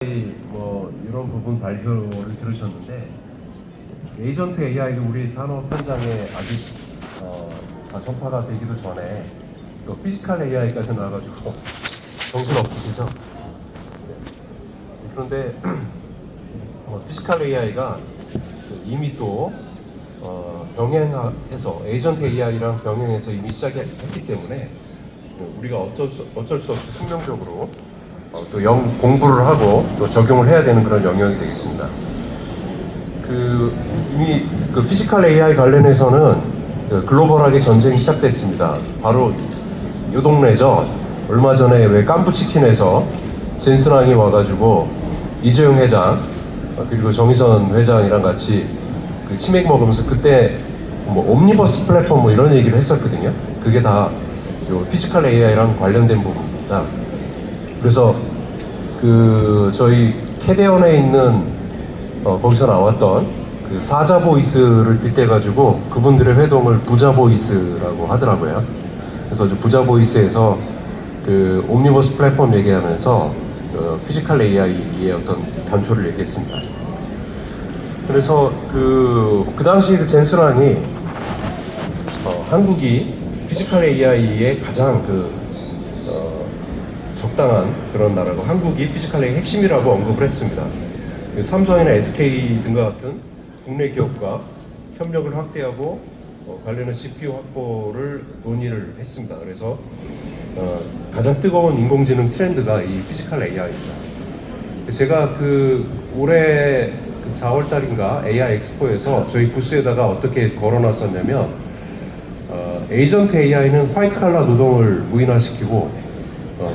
뭐 이런 부분 발표를 들으셨는데 에이전트 AI도 우리 산업 현장에 아직 다 전파가 되기도 전에 또 피지컬 AI까지 나와가지고 정신 없으시죠? 그런데 피지컬 AI가 이미 또 병행해서 에이전트 AI랑 병행해서 이미 시작했기 때문에 우리가 어쩔 수 없이 숙명적으로 또 공부를 하고 또 적용을 해야 되는 그런 영역이 되겠습니다. 이미 피지컬 AI 관련해서는 글로벌하게 전쟁이 시작됐습니다. 바로 요 동네죠. 얼마 전에 왜 깐부치킨에서 젠슨왕이 와가지고 이재용 회장 그리고 정의선 회장이랑 같이 치맥 먹으면서 그때 뭐 옴니버스 플랫폼 뭐 이런 얘기를 했었거든요. 그게 다 피지컬 AI랑 관련된 부분입니다. 그래서 저희 캐대언에 있는 거기서 나왔던 사자 보이스를 빗대가지고 그분들의 회동을 부자 보이스라고 하더라고요. 그래서 부자 보이스에서 옴니버스 플랫폼 얘기하면서 피지컬 AI의 어떤 단초를 얘기했습니다. 그래서 그 당시 젠슨왕이 한국이 피지컬 AI의 가장 적당한 그런 나라고 한국이 피지컬 AI 핵심이라고 언급을 했습니다. 삼성이나 SK 등과 같은 국내 기업과 협력을 확대하고 관련한 CPU 확보를 논의를 했습니다. 그래서 가장 뜨거운 인공지능 트렌드가 이 피지컬 AI입니다. 제가 올해 4월 달인가 AI 엑스포에서 저희 부스에다가 어떻게 걸어놨었냐면 에이전트 AI는 화이트 칼라 노동을 무인화시키고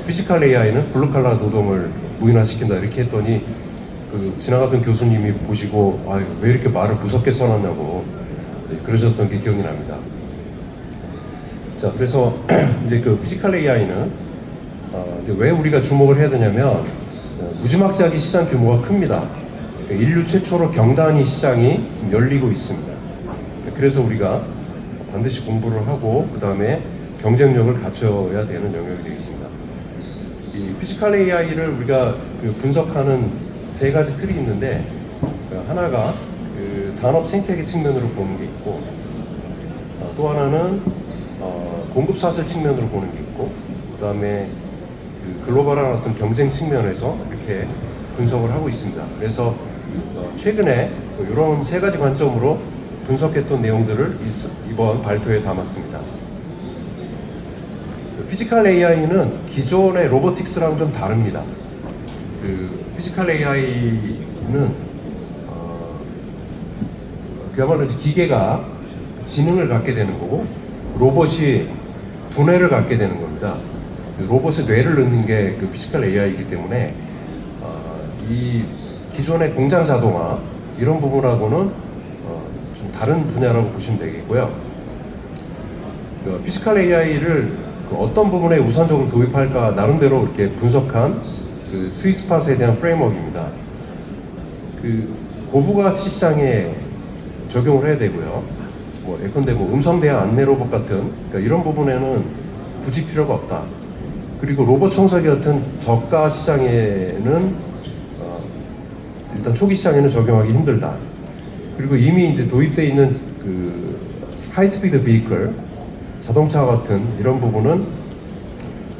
피지컬 AI는 블루 칼라 노동을 무인화시킨다 이렇게 했더니 지나가던 교수님이 보시고 왜 이렇게 말을 무섭게 써놨냐고 그러셨던 게 기억이 납니다. 자, 그래서 이제 피지컬 AI는 왜 우리가 주목을 해야 되냐면 무지막지하게 시장 규모가 큽니다. 인류 최초로 경단위 시장이 지금 열리고 있습니다. 그래서 우리가 반드시 공부를 하고 그 다음에 경쟁력을 갖춰야 되는 영역이 되겠습니다. 이 피지컬 AI를 우리가 분석하는 세 가지 틀이 있는데 하나가 산업 생태계 측면으로 보는 게 있고 또 하나는 공급 사슬 측면으로 보는 게 있고 그 다음에 글로벌한 어떤 경쟁 측면에서 이렇게 분석을 하고 있습니다. 그래서 최근에 이런 세 가지 관점으로 분석했던 내용들을 이번 발표에 담았습니다. 피지컬 AI는 기존의 로보틱스랑 좀 다릅니다. 피지컬 AI는 그야말로 기계가 지능을 갖게 되는 거고 로봇이 두뇌를 갖게 되는 겁니다. 로봇의 뇌를 넣는 게 피지컬 AI이기 때문에 이 기존의 공장 자동화 이런 부분하고는 좀 다른 분야라고 보시면 되겠고요. 피지컬 AI를 어떤 부분에 우선적으로 도입할까 나름대로 이렇게 분석한 스위스팟에 대한 프레임워크입니다. 고부가치 시장에 적용을 해야 되고요. 예컨대 음성 대응 안내 로봇 같은 이런 부분에는 굳이 필요가 없다. 그리고 로봇 청소기 같은 저가 시장에는 일단 초기 시장에는 적용하기 힘들다. 그리고 이미 이제 도입되어 있는 하이스피드 비이클 자동차 같은 이런 부분은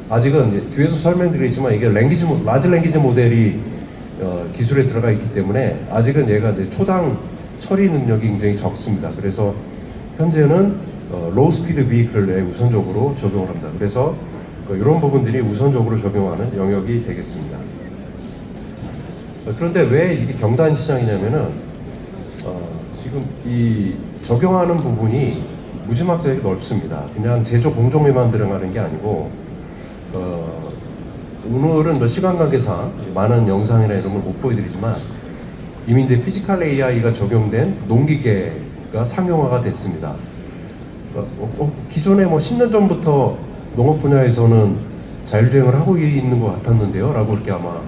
아직은 뒤에서 설명드리겠지만 이게 라지 랭귀지 모델이 기술에 들어가 있기 때문에 아직은 얘가 이제 초당 처리 능력이 굉장히 적습니다. 그래서 현재는 로우 스피드 비이클에 우선적으로 적용을 합니다. 그래서 이런 부분들이 우선적으로 적용하는 영역이 되겠습니다. 그런데 왜 이게 경단 시장이냐면은 지금 이 적용하는 부분이 무지막지하게 넓습니다. 그냥 제조 공정에만 들어가는 게 아니고 오늘은 시간 관계상 많은 영상이나 이런 걸 못 보여드리지만 이미 이제 피지컬 AI가 적용된 농기계가 상용화가 됐습니다. 기존에 10년 전부터 농업 분야에서는 자율주행을 하고 있는 것 같았는데요 라고 이렇게 아마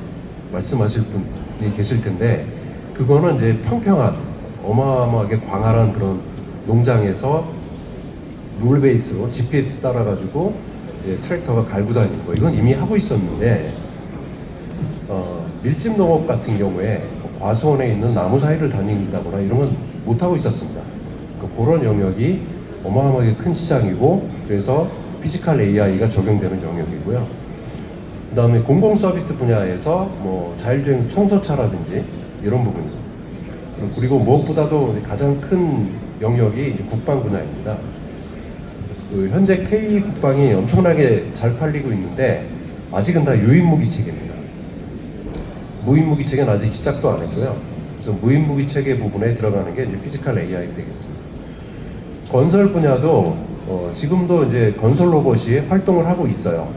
말씀하실 분이 계실 텐데 그거는 이제 평평한 어마어마하게 광활한 그런 농장에서 룰 베이스로 GPS 따라가지고 트랙터가 갈고 다니는 거 이건 이미 하고 있었는데 밀집 농업 같은 경우에 뭐 과수원에 있는 나무 사이를 다닌다거나 이런 건 못하고 있었습니다. 그런 영역이 어마어마하게 큰 시장이고, 그래서 피지컬 AI가 적용되는 영역이고요. 그 다음에 공공 서비스 분야에서 뭐 자율주행 청소차라든지 이런 부분입니다. 그리고 무엇보다도 가장 큰 영역이 국방 분야입니다. 현재 K 국방이 엄청나게 잘 팔리고 있는데 아직은 다 유인무기 체계입니다. 무인무기 체계는 아직 시작도 안 했고요. 그래서 무인무기 체계 부분에 들어가는 게 이제 피지컬 AI 되겠습니다. 건설 분야도 지금도 이제 건설 로봇이 활동을 하고 있어요.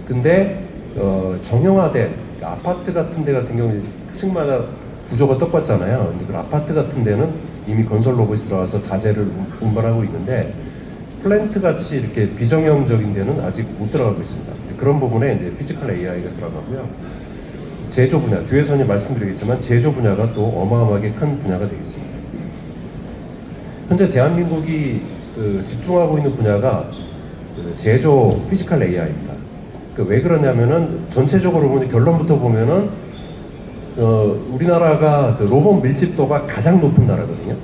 근데 정형화된 아파트 같은 데 같은 경우는 층마다 구조가 똑같잖아요. 근데 그 아파트 같은 데는 이미 건설 로봇이 들어와서 자재를 운반하고 있는데 플랜트 같이 이렇게 비정형적인 데는 아직 못 들어가고 있습니다. 그런 부분에 이제 피지컬 AI가 들어가고요. 제조 분야, 뒤에서는 말씀드리겠지만 제조 분야가 또 어마어마하게 큰 분야가 되겠습니다. 현재 대한민국이 집중하고 있는 분야가 제조 피지컬 AI입니다. 왜 그러냐면은 전체적으로 보면 결론부터 보면은 우리나라가 로봇 밀집도가 가장 높은 나라거든요.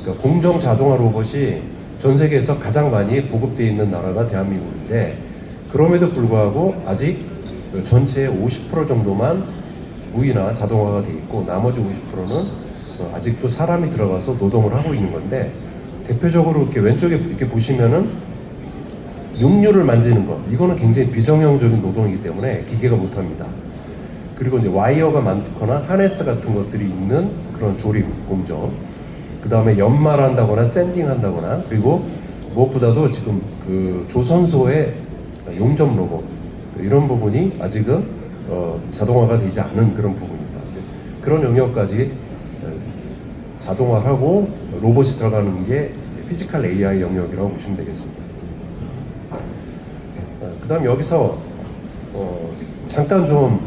그러니까 공정 자동화 로봇이 전 세계에서 가장 많이 보급되어 있는 나라가 대한민국인데, 그럼에도 불구하고 아직 전체의 50% 정도만 무인화 자동화가 돼 있고, 나머지 50%는 아직도 사람이 들어가서 노동을 하고 있는 건데, 대표적으로 이렇게 왼쪽에 이렇게 보시면은 육류를 만지는 거, 이거는 굉장히 비정형적인 노동이기 때문에 기계가 못합니다. 그리고 이제 와이어가 많거나 하네스 같은 것들이 있는 그런 조립 공정, 그 다음에 연말한다거나 샌딩한다거나, 그리고 무엇보다도 지금 그 조선소의 용접 로봇, 이런 부분이 아직은 자동화가 되지 않은 그런 부분입니다. 그런 영역까지 자동화하고 로봇이 들어가는 게 피지컬 AI 영역이라고 보시면 되겠습니다. 그 다음 여기서 잠깐 좀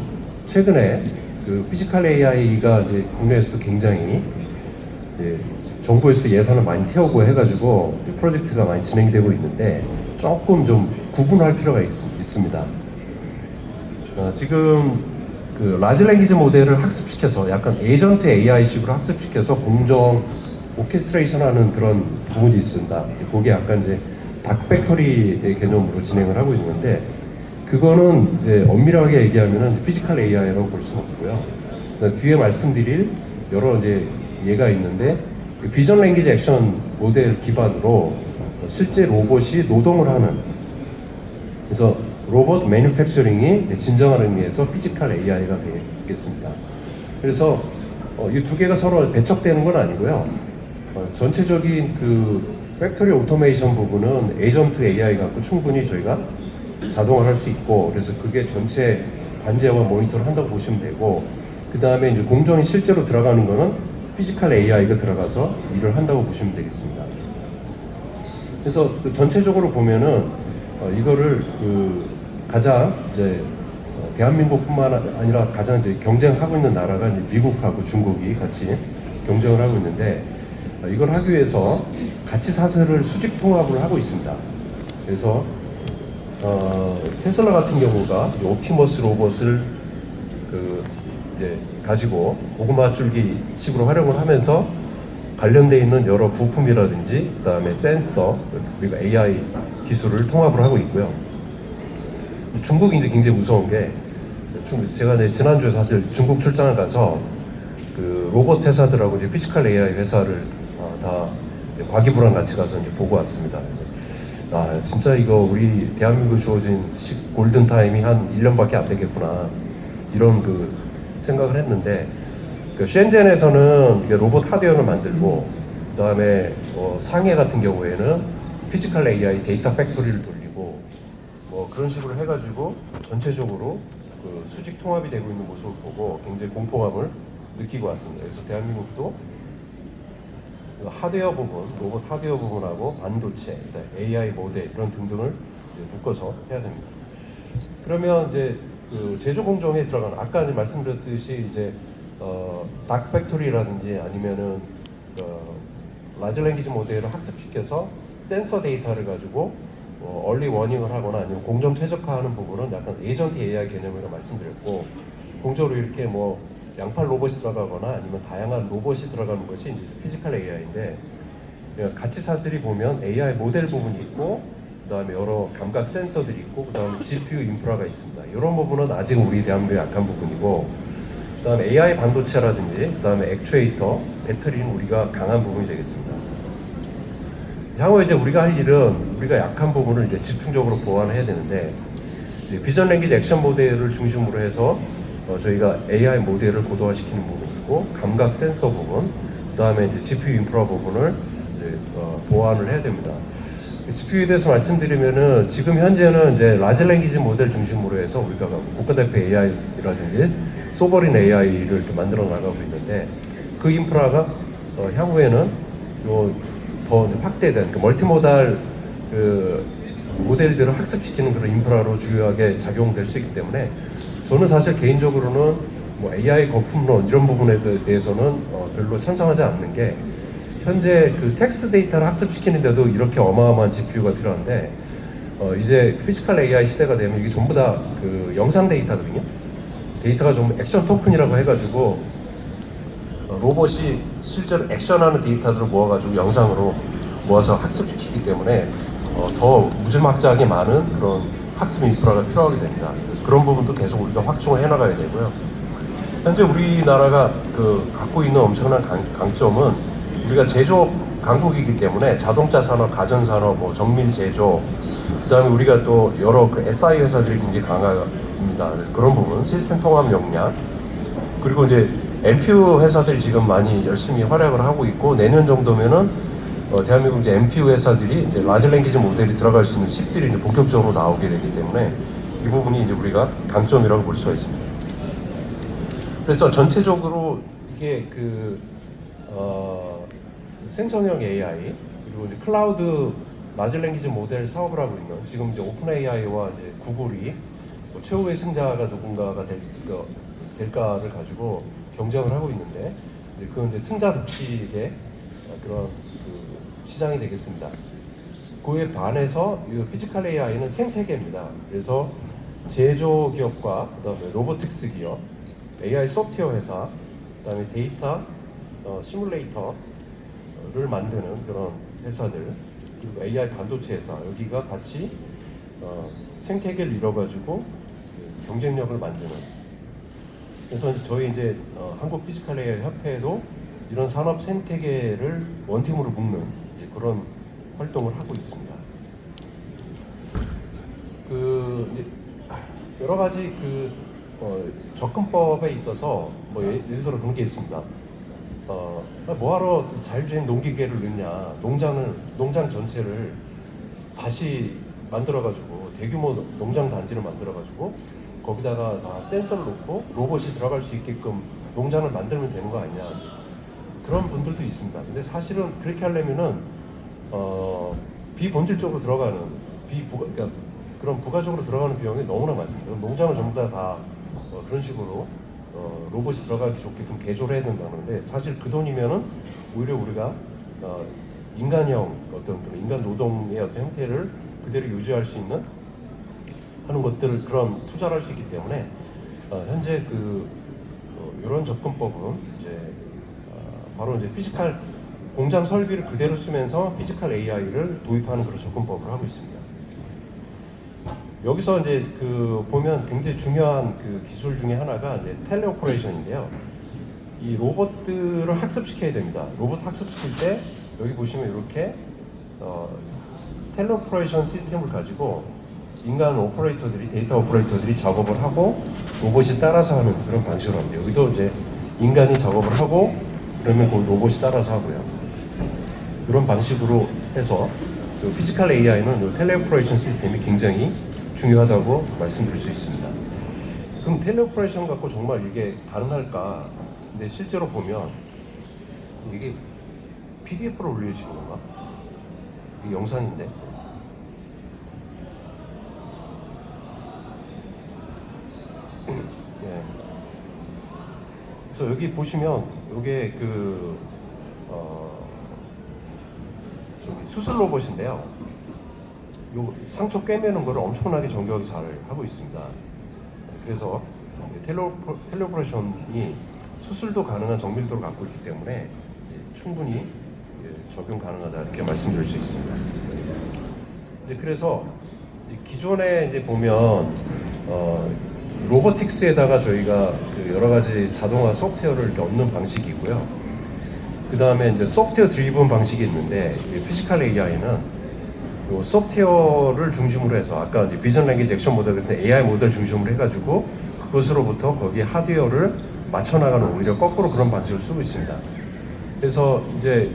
최근에 그 피지컬 AI가 이제 국내에서도 굉장히 정부에서 예산을 많이 태우고 해가지고 프로젝트가 많이 진행되고 있는데, 조금 좀 구분할 필요가 있습니다. 지금 그 라지 랭귀지 모델을 학습시켜서 약간 에이전트 AI식으로 학습시켜서 공정 오케스트레이션 하는 그런 부분이 있습니다. 그게 약간 이제 닥팩토리의 개념으로 진행을 하고 있는데, 그거는 이제 엄밀하게 얘기하면은 피지컬 AI라고 볼 수는 없고요. 뒤에 말씀드릴 여러 이제 예가 있는데, 비전 랭귀지 액션 모델 기반으로 실제 로봇이 노동을 하는, 그래서 로봇 매니팩처링이 진정한 의미에서 피지컬 AI가 되겠습니다. 그래서 이 두 개가 서로 배척되는 건 아니고요. 전체적인 그 팩토리 오토메이션 부분은 에이전트 AI 갖고 충분히 저희가 자동화를 할 수 있고, 그래서 그게 전체 관제와 모니터를 한다고 보시면 되고, 그 다음에 이제 공정이 실제로 들어가는 거는 피지컬 AI가 들어가서 일을 한다고 보시면 되겠습니다. 그래서 그 전체적으로 보면은 이거를 그 가장 이제 대한민국뿐만 아니라 가장 이제 경쟁하고 있는 나라가 이제 미국하고 중국이 같이 경쟁을 하고 있는데, 이걸 하기 위해서 가치 사슬을 수직 통합을 하고 있습니다. 그래서 테슬라 같은 경우가 옵티머스 로봇을 그 이제 가지고 고구마 줄기 식으로 활용을 하면서 관련되어 있는 여러 부품이라든지 그다음에 센서 그리고 AI 기술을 통합을 하고 있고요. 중국이 이제 굉장히 무서운 게, 제가 이제 지난주에 사실 중국 출장을 가서 그 로봇 회사들하고 이제 피지컬 AI 회사를 다 과기부랑 같이 가서 이제 보고 왔습니다. 그래서 진짜 이거 우리 대한민국에 주어진 골든 타임이 한 1년밖에 안 되겠구나, 이런 그 생각을 했는데, 그 셴젠에서는 로봇 하드웨어를 만들고, 그 다음에 상해 같은 경우에는 피지컬 AI 데이터 팩토리를 돌리고, 뭐 그런 식으로 해가지고 전체적으로 그 수직 통합이 되고 있는 모습을 보고 굉장히 공포감을 느끼고 왔습니다. 그래서 대한민국도 그 하드웨어 부분, 로봇 하드웨어 부분하고 반도체, AI 모델 이런 등등을 묶어서 해야 됩니다. 그러면 이제 그 제조 공정에 들어가는, 아까 이제 말씀드렸듯이 이제 닥 팩토리라든지 아니면은 라지 랭귀지 모델을 학습시켜서 센서 데이터를 가지고 얼리 워닝을 하거나 아니면 공정 최적화하는 부분은 약간 에이전트 AI 개념이라고 말씀드렸고, 공조로 이렇게 뭐 양팔 로봇이 들어가거나 아니면 다양한 로봇이 들어가는 것이 이제 피지컬 AI인데, 같이 사슬이 보면 AI 모델 부분이 있고, 그다음에 여러 감각 센서들이 있고, 그다음에 GPU 인프라가 있습니다. 이런 부분은 아직 우리 대한민국의 약한 부분이고, 그다음에 AI 반도체라든지, 그다음에 액추에이터, 배터리는 우리가 강한 부분이 되겠습니다. 향후 이제 우리가 할 일은 우리가 약한 부분을 이제 집중적으로 보완해야 되는데, 비전 랭귀지 액션 모델을 중심으로 해서 저희가 AI 모델을 고도화시키는 부분이고, 감각 센서 부분, 그다음에 이제 GPU 인프라 부분을 이제 보완을 해야 됩니다. GPU에 대해서 말씀드리면은 지금 현재는 이제 라지 랭귀지 모델 중심으로 해서 우리가 국가대표 AI라든지 소버린 AI를 만들어 나가고 있는데, 그 인프라가 향후에는 더 확대된 멀티모달 모델들을 학습시키는 그런 인프라로 주요하게 작용될 수 있기 때문에, 저는 사실 개인적으로는 뭐 AI 거품론 이런 부분에 대해서는 별로 찬성하지 않는 게, 현재 그 텍스트 데이터를 학습시키는데도 이렇게 어마어마한 GPU가 필요한데, 이제 피지컬 AI 시대가 되면 이게 전부 다 그 영상 데이터거든요. 데이터가 전부 액션 토큰이라고 해가지고 로봇이 실제로 액션하는 데이터들을 모아가지고 영상으로 모아서 학습시키기 때문에 더 무지막지하게 많은 그런 학습 인프라가 필요하게 됩니다. 그런 부분도 계속 우리가 확충을 해나가야 되고요. 현재 우리나라가 갖고 있는 엄청난 강점은, 우리가 제조업 강국이기 때문에 자동차 산업, 가전 산업, 뭐 정밀 제조, 그다음에 우리가 또 여러 SI 회사들이 굉장히 강합니다. 그래서 그런 부분, 시스템 통합 역량, 그리고 이제 NPU 회사들이 지금 많이 열심히 활약을 하고 있고, 내년 정도면은 대한민국 이제 NPU 회사들이 이제 라지 랭귀지 모델이 들어갈 수 있는 칩들이 이제 본격적으로 나오게 되기 때문에, 이 부분이 이제 우리가 강점이라고 볼 수가 있습니다. 그래서 전체적으로 이게 생성형 AI, 그리고 이제 클라우드 라지 랭귀지 모델 사업을 하고 있는, 지금 이제 오픈 AI와 이제 구글이 뭐 최후의 승자가 누군가가 될까를 가지고 경쟁을 하고 있는데, 그건 이제 승자 독식의 그런 시장이 되겠습니다. 그에 반해서 이 피지컬 AI는 생태계입니다. 그래서 제조 기업과 그다음에 로보틱스 기업, AI 소프트웨어 회사, 그다음에 데이터 시뮬레이터를 만드는 그런 회사들, 그리고 AI 반도체 회사, 여기가 같이 생태계를 이뤄가지고 경쟁력을 만드는. 그래서 저희 이제 한국 피지컬 AI 협회에도 이런 산업 생태계를 원팀으로 묶는 그런 활동을 하고 있습니다. 여러 가지 접근법에 있어서 뭐 예를 들어 그런 게 있습니다. 뭐하러 자율주행 농기계를 넣냐, 농장 전체를 다시 만들어가지고 대규모 농장 단지를 만들어가지고 거기다가 다 센서를 놓고 로봇이 들어갈 수 있게끔 농장을 만들면 되는 거 아니냐, 그런 분들도 있습니다. 근데 사실은 그렇게 하려면은 비본질적으로 들어가는 그러니까 그런 부가적으로 들어가는 비용이 너무나 많습니다. 농장을 전부 다 그런 식으로 로봇이 들어가기 좋게끔 개조를 해야 된다는데, 사실 그 돈이면은 오히려 우리가 인간형 어떤 그런 인간 노동의 어떤 형태를 그대로 유지할 수 있는 하는 것들을 그런 투자를 할 수 있기 때문에, 현재 이런 접근법은 이제 바로 이제 피지컬 공장 설비를 그대로 쓰면서 피지컬 AI를 도입하는 그런 접근법을 하고 있습니다. 여기서 이제 보면 굉장히 중요한 기술 중에 하나가 이제 텔레오퍼레이션인데요. 이 로봇들을 학습시켜야 됩니다. 로봇 학습시킬 때 여기 보시면 이렇게 텔레오퍼레이션 시스템을 가지고 인간 오퍼레이터들이, 데이터 오퍼레이터들이 작업을 하고 로봇이 따라서 하는 그런 방식으로 합니다. 여기도 이제 인간이 작업을 하고 그러면 그 로봇이 따라서 하고요. 이런 방식으로 해서 피지컬 AI는 텔레오퍼레이션 시스템이 굉장히 중요하다고 말씀드릴 수 있습니다. 그럼 텔레오퍼레이션 갖고 정말 이게 가능할까? 근데 실제로 보면 이게 PDF로 올려주시는 건가? 이게 영상인데. 네. 그래서 여기 보시면 이게 수술 로봇인데요. 요 상처 꿰매는 거를 엄청나게 정교하게 잘 하고 있습니다. 그래서 텔레오퍼레이션이 수술도 가능한 정밀도를 갖고 있기 때문에 충분히 적용 가능하다 이렇게 말씀드릴 수 있습니다. 그래서 기존에 이제 보면 로보틱스에다가 저희가 그 여러 가지 자동화 소프트웨어를 이렇게 얻는 방식이고요. 그 다음에 이제 소프트웨어 드리븐 방식이 있는데 피지컬 AI는 소프트웨어를 중심으로 해서 아까 이제 비전 랭귀지 액션 모델 같은 AI 모델 중심으로 해가지고 그것으로부터 거기 하드웨어를 맞춰 나가는 오히려 거꾸로 그런 방식을 쓰고 있습니다. 그래서 이제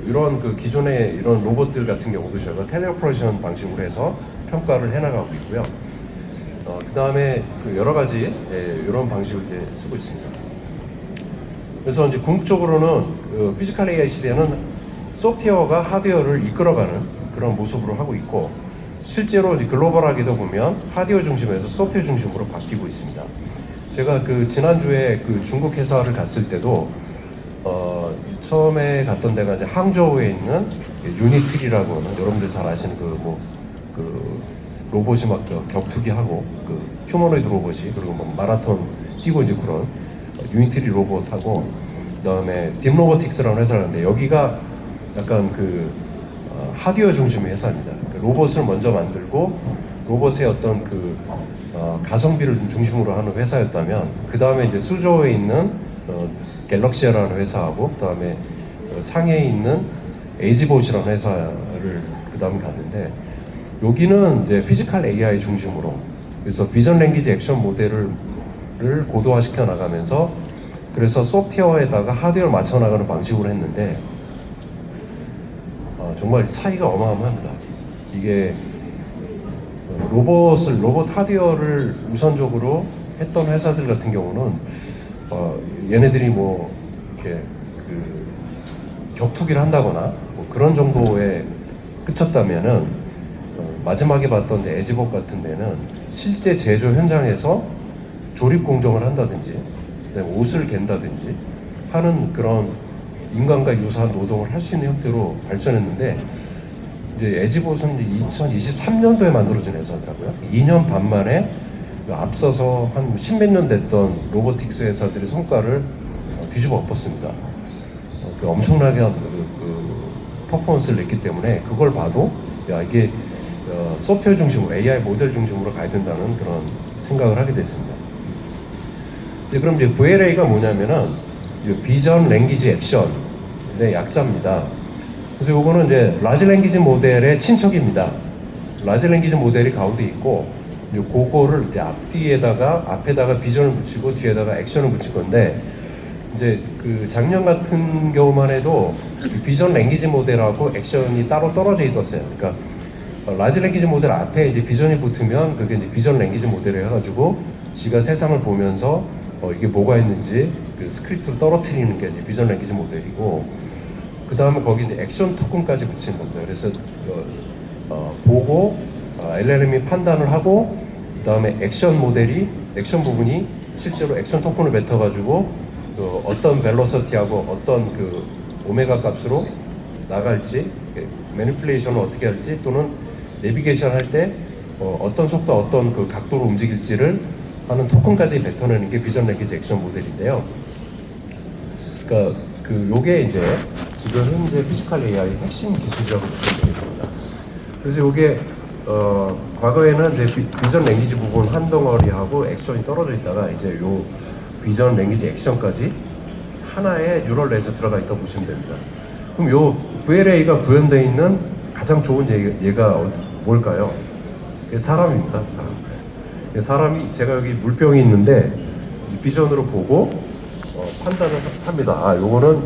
이런 기존의 이런 로봇들 같은 경우도 저희가 텔레오퍼레이션 방식으로 해서 평가를 해나가고 있고요. 그 다음에 여러 가지 이런 방식을 이제 쓰고 있습니다. 그래서 이제 궁극적으로는 피지컬 AI 시대는 소프트웨어가 하드웨어를 이끌어가는 그런 모습으로 하고 있고 실제로 이제 글로벌하게도 보면 하드웨어 중심에서 소프트웨어 중심으로 바뀌고 있습니다. 제가 지난주에 중국 회사를 갔을 때도 처음에 갔던 데가 이제 항저우에 있는 유니트리라고 하는 여러분들 잘 아시는 로봇이 막 격투기 하고 휴머노이드 로봇이 그리고 막 마라톤 뛰고 이제 그런 유니트리 로봇하고 그다음에 딥로보틱스라는 회사를 하는데 여기가 약간 하드웨어 중심의 회사입니다. 로봇을 먼저 만들고 로봇의 어떤 가성비를 중심으로 하는 회사였다면 그 다음에 이제 수저우에 있는 갤럭시아라는 회사하고 그 다음에 상해에 있는 에이지봇이라는 회사를 그 다음에 갔는데 여기는 이제 피지컬 AI 중심으로 그래서 비전 랭귀지 액션 모델을 고도화시켜 나가면서 그래서 소프트웨어에다가 하드웨어를 맞춰 나가는 방식으로 했는데 정말 차이가 어마어마합니다. 이게 로봇 하드웨어를 우선적으로 했던 회사들 같은 경우는 얘네들이 뭐 이렇게 격투기를 한다거나 뭐 그런 정도에 그쳤다면은 마지막에 봤던 에지봇 같은 데는 실제 제조 현장에서 조립 공정을 한다든지 옷을 갠다든지 하는 그런 인간과 유사한 노동을 할 수 있는 형태로 발전했는데 이제 에지봇은 2023년도에 만들어진 회사더라고요. 2년 반 만에 앞서서 한 10몇 년 됐던 로보틱스 회사들의 성과를 뒤집어 엎었습니다. 엄청나게 퍼포먼스를 냈기 때문에 그걸 봐도 야 이게 소프트웨어 중심으로 AI 모델 중심으로 가야 된다는 그런 생각을 하게 됐습니다. 그럼 이제 VLA가 뭐냐면은 비전 랭귀지 액션의 약자입니다. 그래서 요거는 이제 라지 랭귀지 모델의 친척입니다. 라지 랭귀지 모델이 가운데 있고 그거를 이제 앞에다가 비전을 붙이고 뒤에다가 액션을 붙일 건데 이제 작년 같은 경우만 해도 비전 랭귀지 모델하고 액션이 따로 떨어져 있었어요. 그러니까 라지 랭귀지 모델 앞에 이제 비전이 붙으면 그게 이제 비전 랭귀지 모델을 해가지고 지가 세상을 보면서 이게 뭐가 있는지 스크립트로 떨어뜨리는 게 이제 비전 랭귀지 모델이고 그 다음에 거기 이제 액션 토큰까지 붙이는 겁니다. 그래서 보고 LLM이 판단을 하고 그 다음에 액션 부분이 실제로 액션 토큰을 뱉어가지고 어떤 벨로시티하고 어떤 오메가 값으로 나갈지 매니플레이션을 어떻게 할지 또는 내비게이션 할 때 어떤 속도 어떤 각도로 움직일지를 하는 토큰까지 뱉어내는 게 비전 랭귀지 액션 모델인데요. 그러니까 요게 이제 지금 현재 피지컬 AI 핵심 기술이라고 보시면 되겠습니다. 그래서 요게 과거에는 이제 비전 랭귀지 부분 한 덩어리하고 액션이 떨어져 있다가 이제 요 비전 랭귀지 액션까지 하나의 뉴럴 넷에 들어가 있다고 보시면 됩니다. 그럼 요 VLA가 구현되어 있는 가장 좋은 얘가 뭘까요? 사람입니다. 사람이 제가 여기 물병이 있는데 비전으로 보고 판단을 합니다. 요거는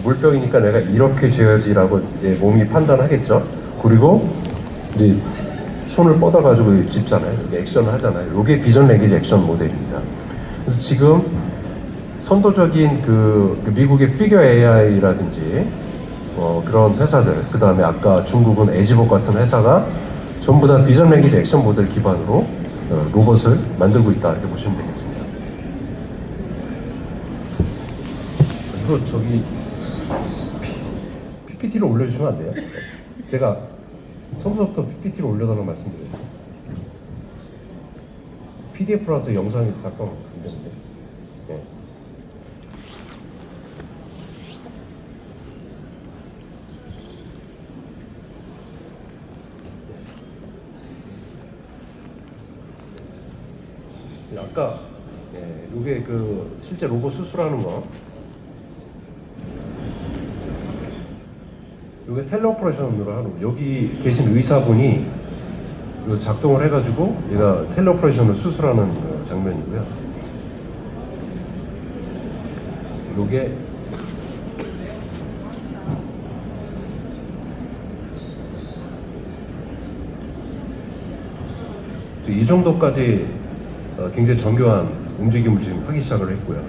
물병이니까 내가 이렇게 재야지라고 몸이 판단하겠죠. 그리고 이제 손을 뻗어가지고 짚잖아요. 액션을 하잖아요. 요게 비전 랭귀지 액션 모델입니다. 그래서 지금 선도적인 미국의 피겨 AI라든지 그런 회사들, 그 다음에 아까 중국은 에지봇 같은 회사가 전부 다 비전 랭귀지 액션 모델 기반으로 로봇을 만들고 있다 이렇게 보시면 되겠습니다. 이거 PPT를 올려주시면 안 돼요? 제가 처음부터 PPT를 올려달라고 말씀드려요. PDF라서 영상이 작동 안 되는데. 네. 아까 이게 그 실제 로봇 수술하는 거, 이게 텔레오퍼레이션으로 하는 거. 여기 계신 의사분이 이거 작동을 해가지고 얘가 텔레오퍼레이션으로 수술하는 장면이고요. 요게 이 정도까지 굉장히 정교한 움직임을 지금 하기 시작을 했고요.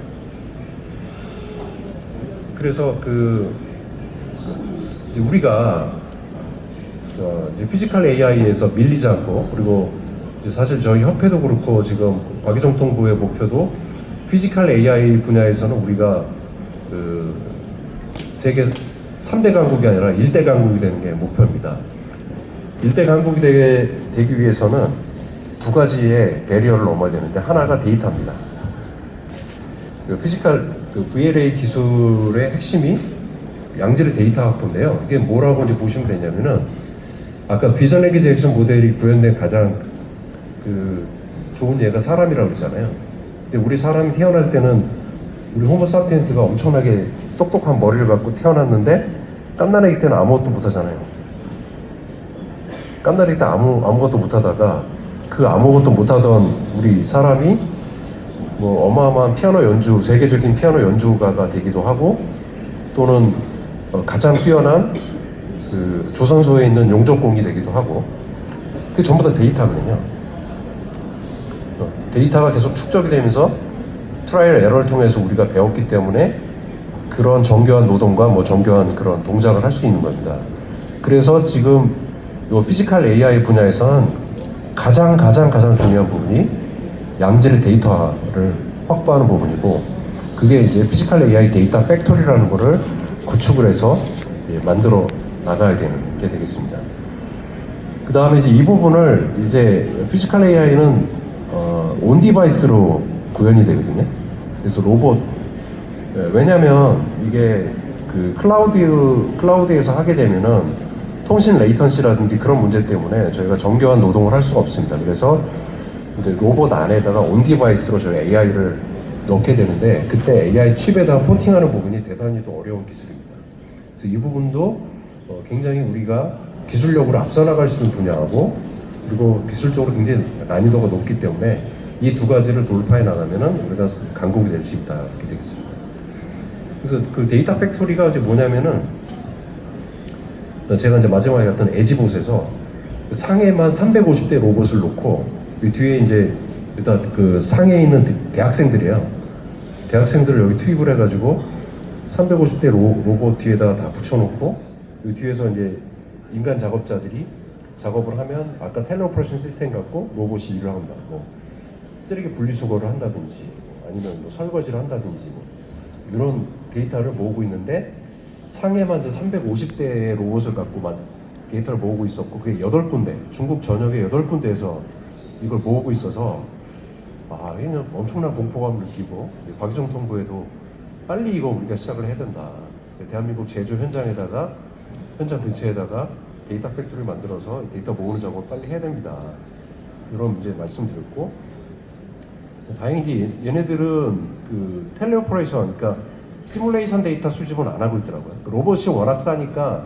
그래서 이제 우리가 이제 피지컬 AI에서 밀리지 않고, 그리고 이제 사실 저희 협회도 그렇고 지금 과기정통부의 목표도 피지컬 AI 분야에서는 우리가 그 세계 3대 강국이 아니라 1대 강국이 되는 게 목표입니다. 1대 강국이 되기 위해서는 두 가지의 배리어를 넘어야 되는데, 하나가 데이터입니다. 그 피지컬 VLA 기술의 핵심이 양질의 데이터 확보인데요. 이게 뭐라고 이제 보시면 되냐면은, 아까 비전 랭귀지 액션 모델이 구현된 가장 좋은 예가 사람이라고 그러잖아요. 근데 우리 사람이 태어날 때는 우리 호모사피엔스가 엄청나게 똑똑한 머리를 갖고 태어났는데, 갓난아기 때는 아무것도 못하잖아요. 갓난아기 때 아무것도 못하다가 그 아무것도 못하던 우리 사람이 뭐 어마어마한 피아노 연주, 세계적인 피아노 연주가가 되기도 하고, 또는 가장 뛰어난 그 조선소에 있는 용접공이 되기도 하고, 그게 전부 다 데이터거든요. 데이터가 계속 축적이 되면서 트라이얼 에러를 통해서 우리가 배웠기 때문에 그런 정교한 노동과 뭐 정교한 그런 동작을 할 수 있는 겁니다. 그래서 지금 이 피지컬 AI 분야에서는 가장 중요한 부분이 양질의 데이터를 확보하는 부분이고, 그게 이제 피지컬 AI 데이터 팩토리라는 거를 구축을 해서 만들어 나가야 되는 게 되겠습니다. 그 다음에 이제 이 부분을 이제 피지컬 AI는 온 디바이스로 구현이 되거든요. 그래서 로봇, 왜냐면 이게 그 클라우드에서 하게 되면은 통신 레이턴시라든지 그런 문제 때문에 저희가 정교한 노동을 할 수가 없습니다. 그래서 이제 로봇 안에다가 온 디바이스로 저희 AI를 넣게 되는데, 그때 AI 칩에다 포팅하는 부분이 대단히 또 어려운 기술입니다. 그래서 이 부분도 굉장히 우리가 기술력으로 앞서 나갈 수 있는 분야하고, 그리고 기술적으로 굉장히 난이도가 높기 때문에 이 두 가지를 돌파해 나가면은 우리가 강국이 될 수 있다, 이렇게 되겠습니다. 그래서 그 데이터 팩토리가 이제 뭐냐면은, 제가 이제 마지막에 갔던 에지봇에서 상해만 350대 로봇을 놓고, 이 뒤에 이제 일단 그 상해에 있는 대학생들이에요. 대학생들을 여기 투입을 해가지고 350대 로봇 뒤에다가 다 붙여놓고, 이 뒤에서 이제 인간 작업자들이 작업을 하면 아까 텔레오퍼레이션 시스템 갖고 로봇이 일을 한다. 뭐 쓰레기 분리수거를 한다든지, 아니면 뭐 설거지를 한다든지, 뭐 이런 데이터를 모으고 있는데, 상해만 이제 350대의 로봇을 갖고 데이터를 모으고 있었고, 그게 8군데, 중국 전역에 8군데에서 이걸 모으고 있어서, 이는 엄청난 공포감을 느끼고, 과기정통부에도 빨리 이거 우리가 시작을 해야 된다. 대한민국 제조 현장 근처에다가 데이터 팩토리를 만들어서 데이터 모으는 작업을 빨리 해야 됩니다. 이런 문제 말씀드렸고, 다행히 이제 얘네들은 그 텔레오퍼레이션, 그러니까 시뮬레이션 데이터 수집은 안 하고 있더라고요. 로봇이 워낙 싸니까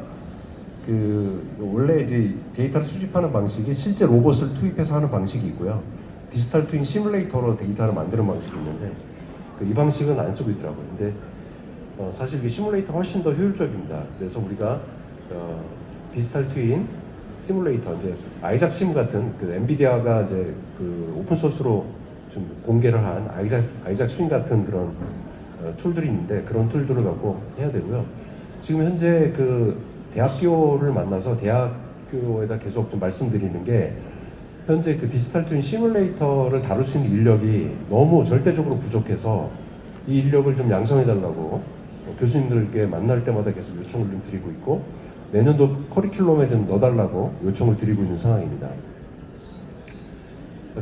원래 이제 데이터를 수집하는 방식이 실제 로봇을 투입해서 하는 방식이 있고요. 디지털 트윈 시뮬레이터로 데이터를 만드는 방식이 있는데, 이 방식은 안 쓰고 있더라고요. 근데 사실 이 시뮬레이터 훨씬 더 효율적입니다. 그래서 우리가 디지털 트윈 시뮬레이터, 이제 아이작 심 같은 엔비디아가 이제 오픈 소스로 좀 공개를 한 아이작 심 같은 그런 툴들이 있는데, 그런 툴들을 갖고 해야 되고요. 지금 현재 대학교를 만나서 대학교에다 계속 좀 말씀드리는 게, 현재 디지털 트윈 시뮬레이터를 다룰 수 있는 인력이 너무 절대적으로 부족해서 이 인력을 좀 양성해달라고 교수님들께 만날 때마다 계속 요청을 좀 드리고 있고, 내년도 커리큘럼에 좀 넣어달라고 요청을 드리고 있는 상황입니다.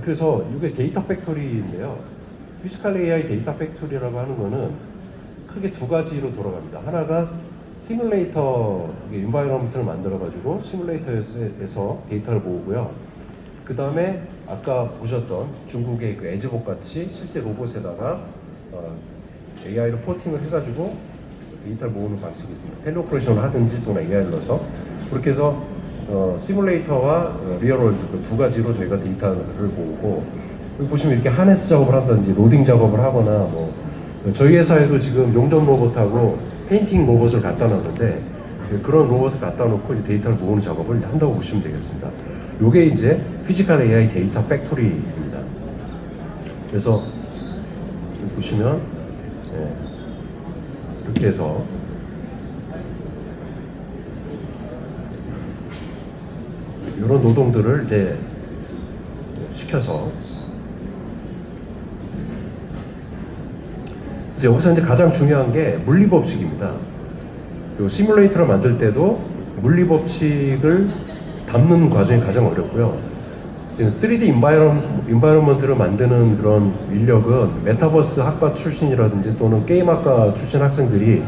그래서 이게 데이터 팩토리인데요. 피지컬 AI 데이터 팩토리라고 하는 거는 크게 두 가지로 돌아갑니다. 하나가 시뮬레이터 인바이러먼트를 만들어 가지고 시뮬레이터에서 데이터를 모으고요. 그 다음에 아까 보셨던 중국의 그 에즈복 같이 실제 로봇에다가 AI로 포팅을 해가지고 데이터를 모으는 방식이 있습니다. 텔레오퍼레이션을 하든지 또는 AI를 넣어서 그렇게 해서 시뮬레이터와 리얼월드 그 두 가지로 저희가 데이터를 모으고, 여기 보시면 이렇게 하네스 작업을 한다든지 로딩 작업을 하거나 뭐 저희 회사에도 지금 용접 로봇하고 페인팅 로봇을 갖다 놨는데 그런 로봇을 갖다 놓고 이제 데이터를 모으는 작업을 한다고 보시면 되겠습니다. 요게 이제 피지컬 AI 데이터 팩토리입니다. 그래서 여기 보시면 이렇게 해서 이런 노동들을 이제 시켜서, 그래서 여기서 이제 가장 중요한 게 물리법칙입니다. 요 시뮬레이터를 만들 때도 물리법칙을 담는 과정이 가장 어렵고요. 3D 인바이러먼트를 만드는 그런 인력은 메타버스 학과 출신이라든지 또는 게임학과 출신 학생들이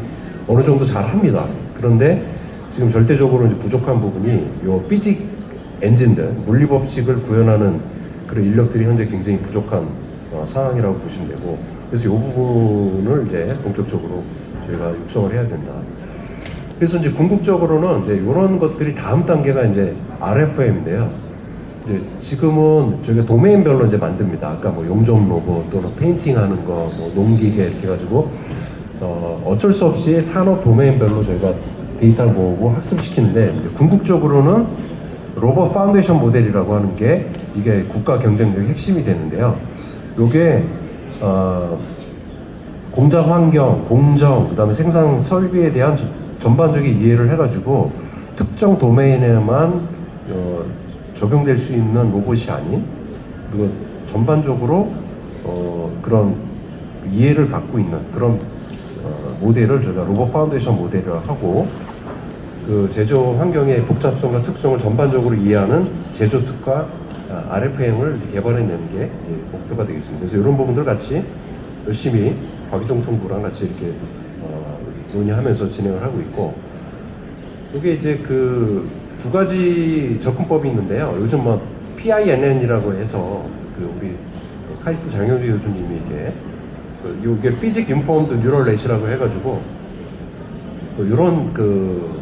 어느 정도 잘 합니다. 그런데 지금 절대적으로 이제 부족한 부분이 요 피직 엔진들, 물리법칙을 구현하는 그런 인력들이 현재 굉장히 부족한 상황이라고 보시면 되고, 그래서 이 부분을 이제 본격적으로 저희가 육성을 해야 된다. 그래서 이제 궁극적으로는 이제 이런 것들이 다음 단계가 이제 RFM인데요. 이제 지금은 저희가 도메인별로 이제 만듭니다. 아까 뭐 용접 로봇 또는 페인팅하는 거, 뭐 농기계 이렇게 해가지고 어쩔 수 없이 산업 도메인별로 저희가 데이터를 모으고 학습시키는데, 이제 궁극적으로는 로봇 파운데이션 모델이라고 하는 게 이게 국가 경쟁력의 핵심이 되는데요. 요게 공장 환경, 공정, 그다음에 생산 설비에 대한 전반적인 이해를 해가지고 특정 도메인에만 적용될 수 있는 로봇이 아닌, 그리고 전반적으로 그런 이해를 갖고 있는 그런 모델을 저희가 로봇 파운데이션 모델이라고 하고, 그 제조 환경의 복잡성과 특성을 전반적으로 이해하는 제조 특화 RFM을 개발해내는 게 목표가 되겠습니다. 그래서 이런 부분들 같이 열심히 과기정통부랑 같이 이렇게 논의하면서 진행을 하고 있고, 이게 이제 그 두 가지 접근법이 있는데요. 요즘 뭐 PINN이라고 해서 그 우리 카이스트 장영주 교수님이 이게 Physics Informed Neural Net이라고 해가지고 이런 그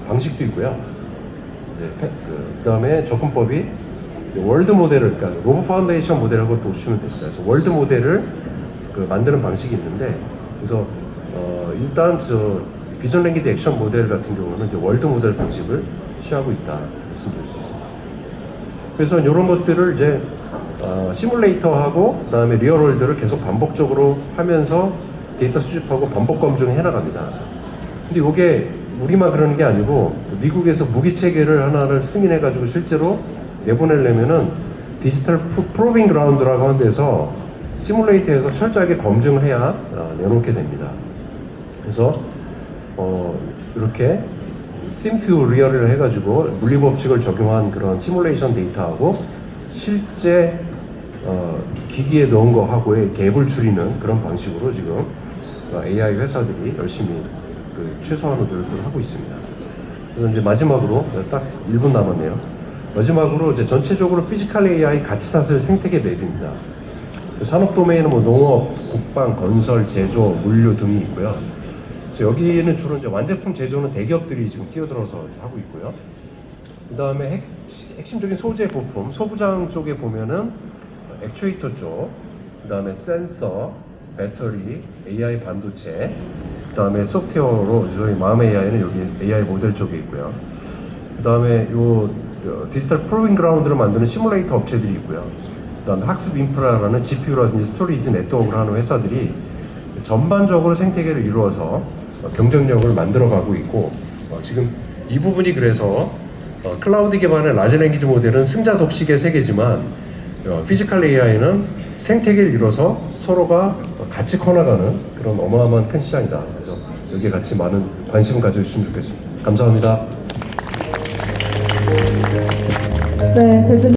방식도 있고요. 그다음에 접근법이 월드 모델을, 그러니까 로봇 파운데이션 모델하고 보시면 됩니다. 그래서 월드 모델을 만드는 방식이 있는데, 그래서 일단 비전 랭귀지 액션 모델 같은 경우는 이제 월드 모델 방식을 취하고 있다 말씀드릴 수 있습니다. 그래서 이런 것들을 이제 시뮬레이터하고 그다음에 리얼월드를 계속 반복적으로 하면서 데이터 수집하고 반복 검증해 나갑니다. 근데 이게 우리만 그러는 게 아니고 미국에서 무기 체계를 하나를 승인해 가지고 실제로 내보내려면은 디지털 프로빙 그라운드라고 하는 데서 시뮬레이터에서 철저하게 검증을 해야 내놓게 됩니다. 그래서 이렇게 sim to real을 해가지고 물리법칙을 적용한 그런 시뮬레이션 데이터하고 실제 기기에 넣은 거하고의 갭을 줄이는 그런 방식으로 지금 AI 회사들이 열심히 최소한의 노력들을 하고 있습니다. 그래서 이제 마지막으로 딱 1분 남았네요. 마지막으로 이제 전체적으로 피지컬 AI 가치사슬 생태계 맵입니다. 산업 도메인은 뭐 농업, 국방, 건설, 제조, 물류 등이 있고요. 그래서 여기는 주로 이제 완제품 제조는 대기업들이 지금 뛰어들어서 하고 있고요. 그 다음에 핵심적인 소재 부품, 소부장 쪽에 보면은 액추에이터 쪽, 그 다음에 센서, 배터리, AI 반도체, 그 다음에 소프트웨어로 저희 마음 AI는 여기 AI 모델 쪽에 있고요. 그 다음에 요 디지털 프로빙 그라운드를 만드는 시뮬레이터 업체들이 있고요. 그 다음에 학습 인프라라는 GPU라든지 스토리지 네트워크를 하는 회사들이 전반적으로 생태계를 이루어서 경쟁력을 만들어가고 있고, 지금 이 부분이 그래서 클라우드 기반의 라지 랭귀지 모델은 승자 독식의 세계지만 피지컬 AI는 생태계를 이뤄서 서로가 같이 커나가는 그런 어마어마한 큰 시장이다. 그래서 여기에 같이 많은 관심을 가져주시면 좋겠습니다. 감사합니다. 네, 대표님.